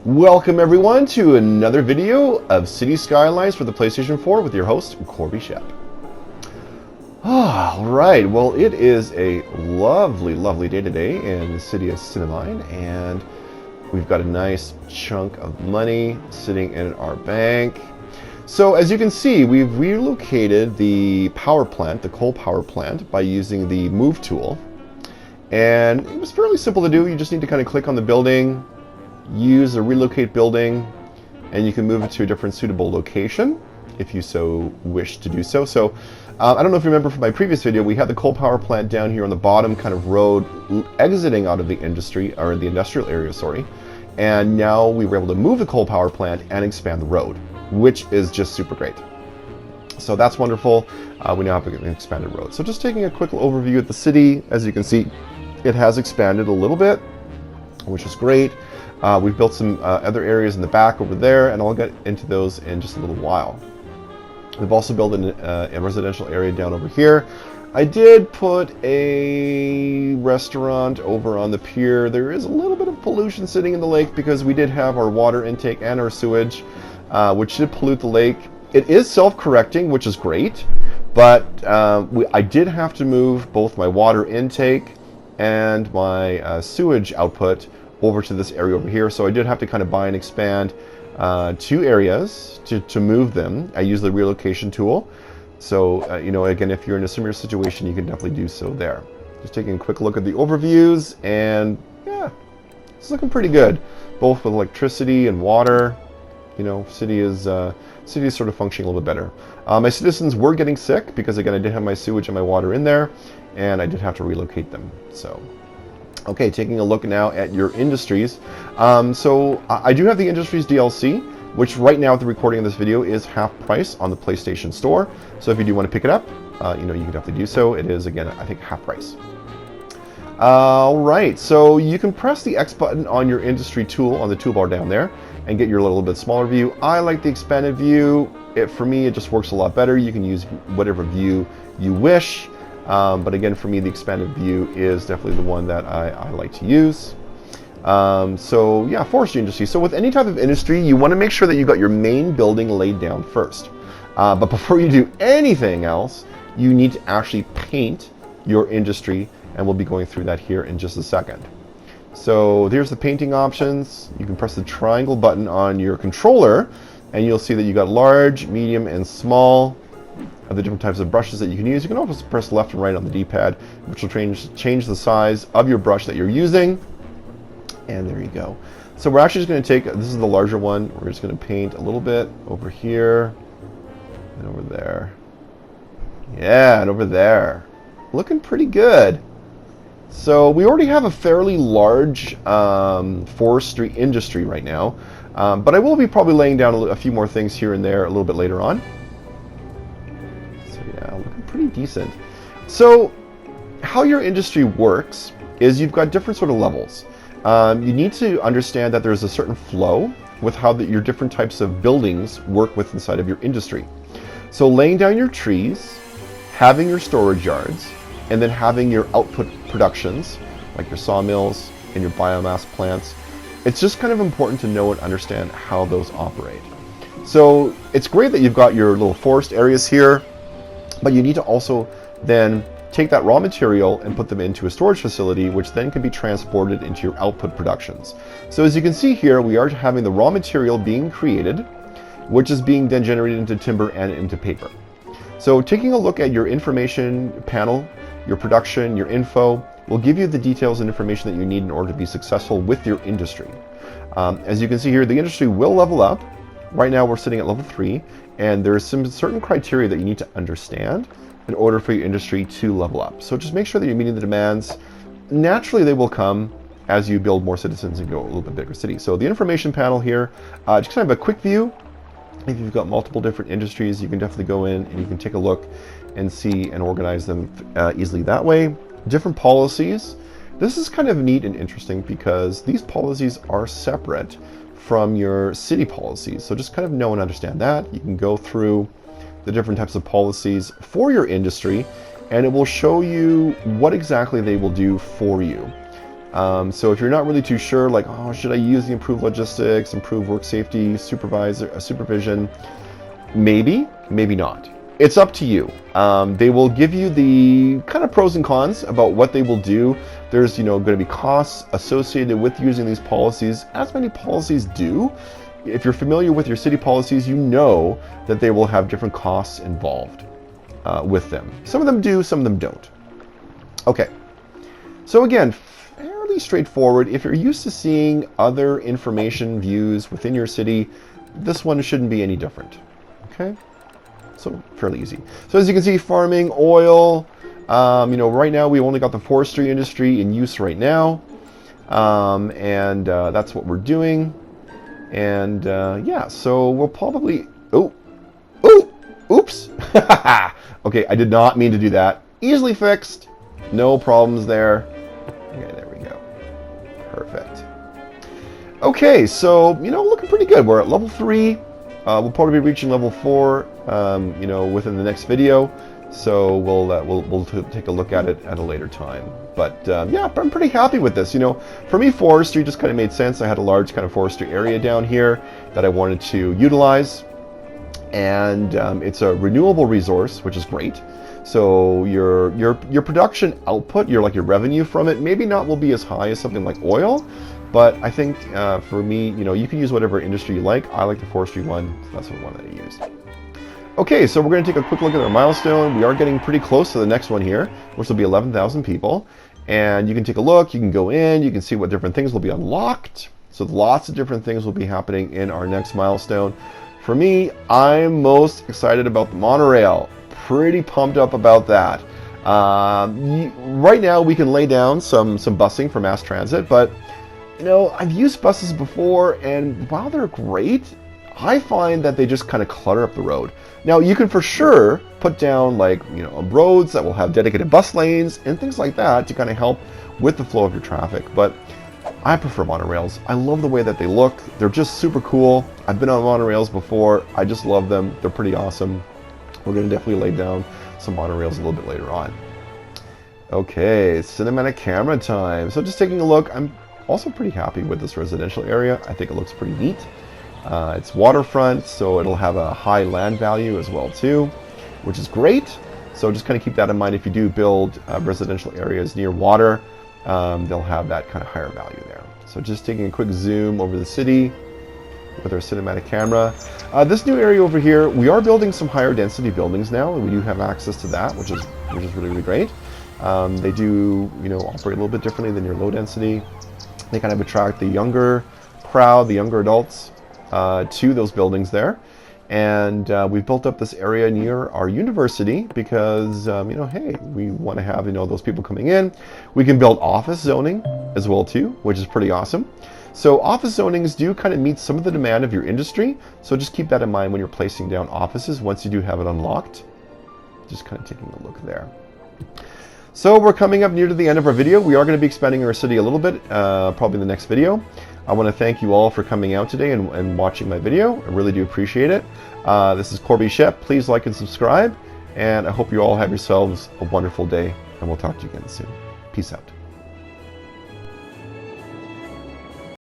Welcome everyone to another video of Cities Skylines for the PlayStation 4 with your host, Corby Shep. Alright, well it is a lovely day today in the city of Cinnamine, and we've got a nice chunk of money sitting in our bank. So as you can see, we've relocated the power plant, the coal power plant, by using the move tool. And it was fairly simple to do. You just need to kind of click on the building, use the relocate building, and you can move it to a different suitable location if you so wish to do so. So I don't know if you remember from my previous video, we had the coal power plant down here on the bottom kind of road exiting out of the industry, or the industrial area, sorry. And now we were able to move the coal power plant and expand the road, which is just super great. So that's wonderful. We now have an expanded road. So just taking a quick overview of the city, as you can see, it has expanded a little bit, which is great. We've built some other areas in the back over there, and I'll get into those in just a little while. We've also built a residential area down over here. I did put a restaurant over on the pier. There is a little bit of pollution sitting in the lake because we did have our water intake and our sewage, which did pollute the lake. It is self-correcting, which is great, but I did have to move both my water intake and my sewage output over to this area over here. So I did have to kind of buy and expand two areas to move them. I use the relocation tool. So, you know, again, if you're in a similar situation, you can definitely do so there. Just taking a quick look at the overviews, and yeah, it's looking pretty good, both with electricity and water. You know, city is sort of functioning a little bit better. My citizens were getting sick because, again, I did have my sewage and my water in there, and I did have to relocate them. So, okay, taking a look now at your industries. So I do have the Industries DLC, which right now at the recording of this video is half price on the PlayStation Store. So if you do want to pick it up, you know, you can definitely do so. It is, again, I think half price. All right, so you can press the X button on your industry tool on the toolbar down there and get your little bit smaller view. I like the expanded view. For me, it just works a lot better. You can use whatever view you wish. But again, for me, the expanded view is definitely the one that I like to use. So yeah, forestry industry. So with any type of industry, you want to make sure that you've got your main building laid down first. But before you do anything else, you need to actually paint your industry, and we'll be going through that here in just a second. So there's the painting options. You can press the triangle button on your controller, and you'll see that you got large, medium, and small of the different types of brushes that you can use. You can also press left and right on the D-pad, which will change the size of your brush that you're using. And there you go. So we're actually just going to take, this is the larger one, we're just going to paint a little bit over here and over there. Yeah, and over there. Looking pretty good. So we already have a fairly large forestry industry right now, but I will be probably laying down a few more things here and there a little bit later on. So yeah, looking pretty decent. So how your industry works is you've got different sort of levels. You need to understand that there's a certain flow with how your different types of buildings work with inside of your industry. So laying down your trees, having your storage yards, and then having your output productions, like your sawmills and your biomass plants. It's just kind of important to know and understand how those operate. So it's great that you've got your little forest areas here, but you need to also then take that raw material and put them into a storage facility, which then can be transported into your output productions. So as you can see here, we are having the raw material being created, which is being then generated into timber and into paper. So taking a look at your information panel, your production, your info, will give you the details and information that you need in order to be successful with your industry. As you can see here, the industry will level up. Right now we're sitting at level 3, and there's some certain criteria that you need to understand in order for your industry to level up. So just make sure that you're meeting the demands. Naturally, they will come as you build more citizens and go a little bit bigger city. So the information panel here, just kind of a quick view. If you've got multiple different industries, you can definitely go in and you can take a look and see and organize them easily that way. Different policies. This is kind of neat and interesting because these policies are separate from your city policies. So just kind of know and understand that. You can go through the different types of policies for your industry, and it will show you what exactly they will do for you. So if you're not really too sure, like, oh, should I use the improved logistics, improved work safety, supervision? Maybe, maybe not. It's up to you. They will give you the kind of pros and cons about what they will do. There's, going to be costs associated with using these policies, as many policies do. If you're familiar with your city policies, you know that they will have different costs involved with them. Some of them do, some of them don't. Okay. So again, fairly straightforward. If you're used to seeing other information views within your city, this one shouldn't be any different. Okay. So fairly easy. So as you can see, farming, oil, right now we only got the forestry industry in use right now. And that's what we're doing. And yeah, so we'll probably, oops. Okay, I did not mean to do that. Easily fixed. No problems there. Okay, there we go. Perfect. Okay, so, looking pretty good. We're at level 3. We'll probably be reaching level 4, within the next video. So we'll take a look at it at a later time. But yeah, I'm pretty happy with this. For me, forestry just kind of made sense. I had a large kind of forestry area down here that I wanted to utilize, and it's a renewable resource, which is great. So your production output, your revenue from it, maybe not will be as high as something like oil. But I think for me, you can use whatever industry you like. I like the forestry one, so that's the one that I used. Okay, so we're going to take a quick look at our milestone. We are getting pretty close to the next one here, which will be 11,000 people. And you can take a look, you can go in, you can see what different things will be unlocked. So lots of different things will be happening in our next milestone. For me, I'm most excited about the monorail. Pretty pumped up about that. Right now we can lay down some busing for mass transit, but I've used buses before, and while they're great, I find that they just kind of clutter up the road. Now, you can for sure put down roads that will have dedicated bus lanes and things like that to kind of help with the flow of your traffic. But I prefer monorails. I love the way that they look. They're just super cool. I've been on monorails before. I just love them. They're pretty awesome. We're going to definitely lay down some monorails a little bit later on. Okay, cinematic camera time. So just taking a look, I'm also pretty happy with this residential area. I think it looks pretty neat. It's waterfront, so it'll have a high land value as well too, which is great. So just kind of keep that in mind. If you do build residential areas near water, they'll have that kind of higher value there. So just taking a quick zoom over the city with our cinematic camera. This new area over here, we are building some higher density buildings now, and we do have access to that, which is really, really great. They do operate a little bit differently than your low density. They kind of attract the younger crowd, the younger adults, to those buildings there. And we've built up this area near our university because, hey, we want to have, those people coming in. We can build office zoning as well too, which is pretty awesome. So office zonings do kind of meet some of the demand of your industry. So just keep that in mind when you're placing down offices once you do have it unlocked. Just kind of taking a look there. So we're coming up near to the end of our video. We are going to be expanding our city a little bit, probably in the next video. I want to thank you all for coming out today and watching my video. I really do appreciate it. This is Corby Shep. Please like and subscribe. And I hope you all have yourselves a wonderful day. And we'll talk to you again soon. Peace out.